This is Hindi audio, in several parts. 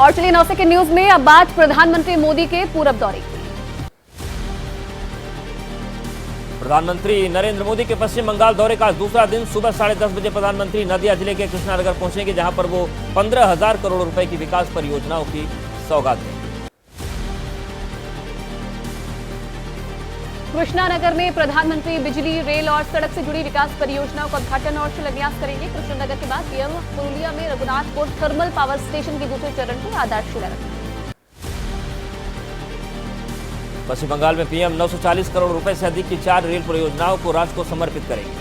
और चलिए 9 सेकंड न्यूज में अब बात प्रधानमंत्री मोदी के पूरब दौरे की। प्रधानमंत्री नरेंद्र मोदी के पश्चिम बंगाल दौरे का दूसरा दिन सुबह 10:30 बजे प्रधानमंत्री नदिया जिले के कृष्णानगर पहुंचेंगे, जहां पर वो 15,000 करोड़ रुपए की विकास परियोजनाओं की सौगात देंगे। कृष्णानगर में प्रधानमंत्री बिजली, रेल और सड़क से जुड़ी विकास परियोजनाओं का उद्घाटन और शिलान्यास करेंगे। कृष्णनगर के बाद पीएम पुरुलिया में रघुनाथपुर थर्मल पावर स्टेशन के दूसरे चरण की आधारशिला रखेंगे। पश्चिम बंगाल में पीएम 940 करोड़ रुपए से अधिक की 4 रेल परियोजनाओं को राष्ट्र को समर्पित करेंगे।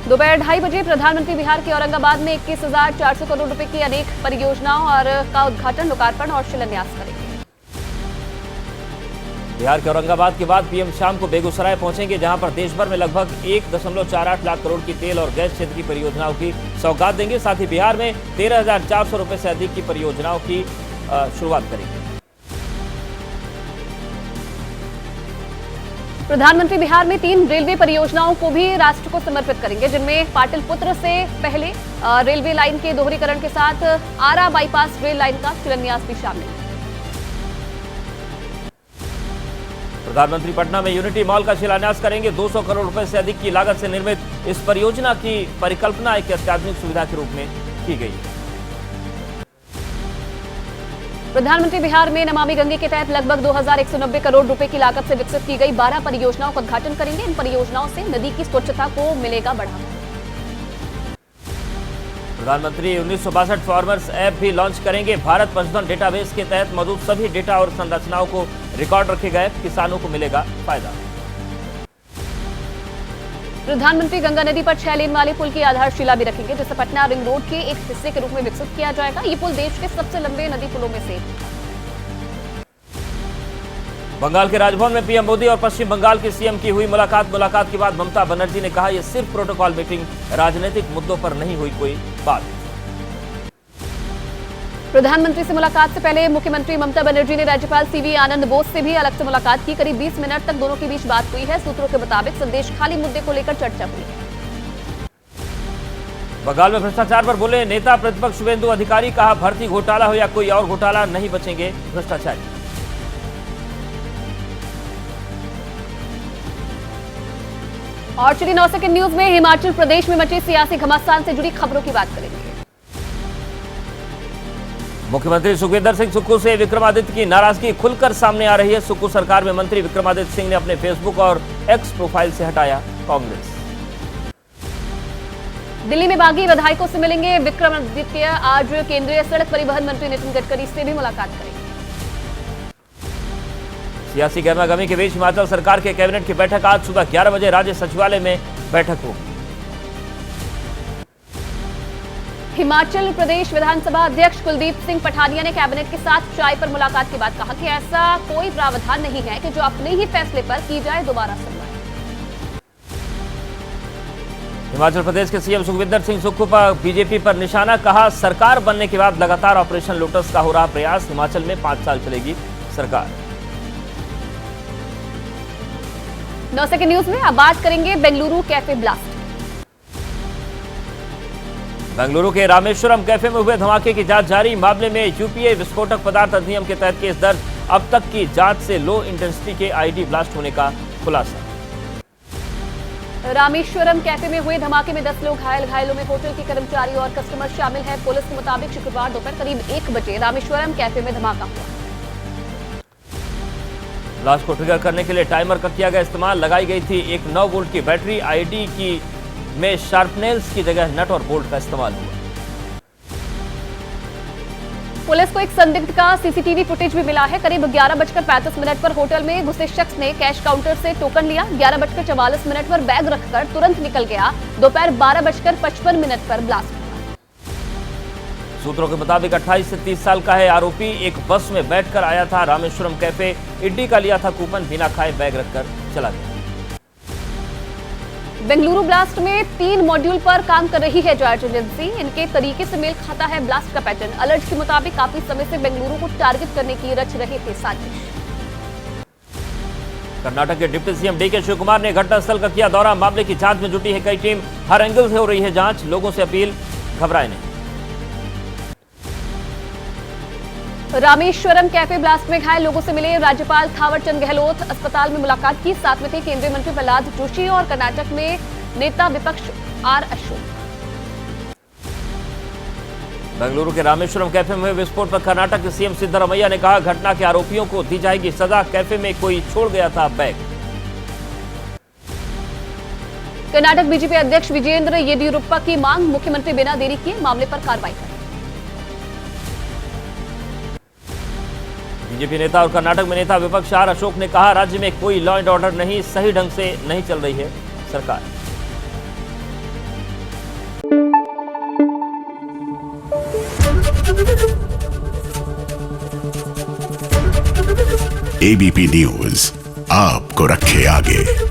दोपहर 2:30 बजे प्रधानमंत्री बिहार के औरंगाबाद में 21,400 करोड़ रुपए की अनेक परियोजनाओं और का उद्घाटन, लोकार्पण और शिलान्यास करेंगे। बिहार के औरंगाबाद के बाद पीएम शाम को बेगूसराय पहुंचेंगे, जहां पर देश भर में लगभग 1.48 लाख करोड़ की तेल और गैस क्षेत्र की परियोजनाओं की सौगात देंगे। साथ ही बिहार में 13,400 रुपए से अधिक की परियोजनाओं की शुरुआत करेंगे। प्रधानमंत्री बिहार में 3 रेलवे परियोजनाओं को भी राष्ट्र को समर्पित करेंगे, जिनमें पाटलिपुत्र से पहले रेलवे लाइन के दोहरीकरण के साथ आरा बाईपास रेल लाइन का शिलान्यास भी शामिल है। प्रधानमंत्री पटना में यूनिटी मॉल का शिलान्यास करेंगे। 200 करोड़ रुपए से अधिक की लागत से निर्मित इस परियोजना की परिकल्पना एक अत्याधुनिक सुविधा के रूप में की गई है। प्रधानमंत्री बिहार में नमामि गंगे के तहत लगभग 2,190 करोड़ रुपए की लागत से विकसित की गई 12 परियोजनाओं का उद्घाटन करेंगे। इन परियोजनाओं से नदी की स्वच्छता को मिलेगा बढ़ावा। प्रधानमंत्री 1962 फार्मर्स ऐप भी लॉन्च करेंगे। भारत पशुधन डेटाबेस के तहत मौजूद सभी डेटा और संरचनाओं को रिकॉर्ड रखे गए, किसानों को मिलेगा फायदा। प्रधानमंत्री गंगा नदी पर 6 लेन वाले पुल की आधारशिला भी रखेंगे, जिसे पटना रिंग रोड के एक हिस्से के रूप में विकसित किया जाएगा। ये पुल देश के सबसे लंबे नदी पुलों में से एक है। बंगाल के राजभवन में पीएम मोदी और पश्चिम बंगाल के सीएम की हुई मुलाकात के बाद ममता बनर्जी ने कहा, यह सिर्फ प्रोटोकॉल मीटिंग, राजनीतिक मुद्दों पर नहीं हुई कोई बात। प्रधानमंत्री से मुलाकात से पहले मुख्यमंत्री ममता बनर्जी ने राज्यपाल सीवी आनंद बोस से भी अलग से मुलाकात की। करीब 20 मिनट तक दोनों के बीच बात हुई है। सूत्रों के मुताबिक संदेश खाली मुद्दे को लेकर चर्चा हुई है। बंगाल में भ्रष्टाचार पर बोले नेता प्रतिपक्ष शुभेंदु अधिकारी, कहा भर्ती घोटाला हो या कोई और घोटाला, नहीं बचेंगे भ्रष्टाचारी। और चलिए 9 सेकंड न्यूज में हिमाचल प्रदेश में मचे सियासी घमासान से जुड़ी खबरों की बात करेंगे। मुख्यमंत्री सुखविंदर सिंह सुक्खू से विक्रमादित्य की नाराजगी खुलकर सामने आ रही है। सुक्खू सरकार में मंत्री विक्रमादित्य सिंह ने अपने फेसबुक और एक्स प्रोफाइल से हटाया कांग्रेस। दिल्ली में बागी विधायकों से मिलेंगे विक्रमादित्य। आज केंद्रीय सड़क परिवहन मंत्री नितिन गडकरी से भी मुलाकात करेंगे। सियासी गहमागहमी के बीच हिमाचल सरकार के कैबिनेट की बैठक आज सुबह 11 बजे राज्य सचिवालय में बैठक होगी। हिमाचल प्रदेश विधानसभा अध्यक्ष कुलदीप सिंह पठानिया ने कैबिनेट के साथ चाय पर मुलाकात के बाद कहा कि ऐसा कोई प्रावधान नहीं है कि जो अपने ही फैसले पर की जाए दोबारा सुनवाई। हिमाचल प्रदेश के सीएम सुखविंदर सिंह सुक्खू पर बीजेपी पर निशाना, कहा सरकार बनने के बाद लगातार ऑपरेशन लोटस का हो रहा प्रयास। हिमाचल में 5 साल चलेगी सरकार। 9 सेकंड न्यूज में अब बात करेंगे बेंगलुरु कैफे ब्लास्ट। बेंगलुरु के रामेश्वरम कैफे में हुए धमाके की जांच जारी। मामले में यूपीए विस्फोटक पदार्थ अधिनियम के तहत केस दर्ज। अब तक की जांच से लो इंटेंसिटी के आईडी ब्लास्ट होने का खुलासा। रामेश्वरम कैफे में हुए धमाके में 10 लोग घायल। घायलों में होटल के कर्मचारी और कस्टमर शामिल है। पुलिस के मुताबिक शुक्रवार दोपहर करीब 1 बजे रामेश्वरम कैफे में धमाका हुआ। ब्लास्ट को ट्रिगर करने के लिए टाइमर का किया गया इस्तेमाल। लगाई गई थी एक 9 वोल्ट की बैटरी। आईडी की में शार्पनेल्स की जगह नट और बोल्ट का इस्तेमाल हुआ। पुलिस को एक संदिग्ध का सीसीटीवी फुटेज भी मिला है। करीब 11:35 पर होटल में घुसे शख्स ने कैश काउंटर से टोकन लिया। 11:44 पर बैग रखकर तुरंत निकल गया। दोपहर 12:55 पर ब्लास्ट हुआ। सूत्रों के मुताबिक 28 से 30 साल का है आरोपी। एक बस में बैठकर आया था रामेश्वरम कैफे। इड्डी का लिया था कूपन, बिना खाए बैग रखकर चला गया। बेंगलुरु ब्लास्ट में 3 मॉड्यूल पर काम कर रही है जांच एजेंसी। इनके तरीके से मेल खाता है ब्लास्ट का पैटर्न। अलर्ट के मुताबिक काफी समय से बेंगलुरु को टारगेट करने की रच रहे थे साजिश। कर्नाटक के डिप्टी सीएम डीके शिवकुमार ने घटनास्थल का किया दौरा। मामले की जांच में जुटी है कई टीम, हर एंगल से हो रही है जांच। लोगों से अपील, घबराएं नहीं। रामेश्वरम कैफे ब्लास्ट में घायल लोगों से मिले राज्यपाल थावरचंद गहलोत। अस्पताल में मुलाकात की। साथ में थे केंद्रीय मंत्री प्रहलाद जोशी और कर्नाटक में नेता विपक्ष आर अशोक। बेंगलुरु के रामेश्वरम कैफे में हुए विस्फोट पर कर्नाटक के सीएम सिद्धरामैया ने कहा, घटना के आरोपियों को दी जाएगी सजा। कैफे में कोई छोड़ गया था बैग। कर्नाटक बीजेपी अध्यक्ष विजयेंद्र येदियुरप्पा की मांग, मुख्यमंत्री बिना देरी किए मामले पर कार्रवाई करें। बीजेपी नेता और कर्नाटक में नेता विपक्ष आर अशोक ने कहा, राज्य में कोई लॉ एंड ऑर्डर नहीं, सही ढंग से नहीं चल रही है सरकार। एबीपी न्यूज आपको रखे आगे।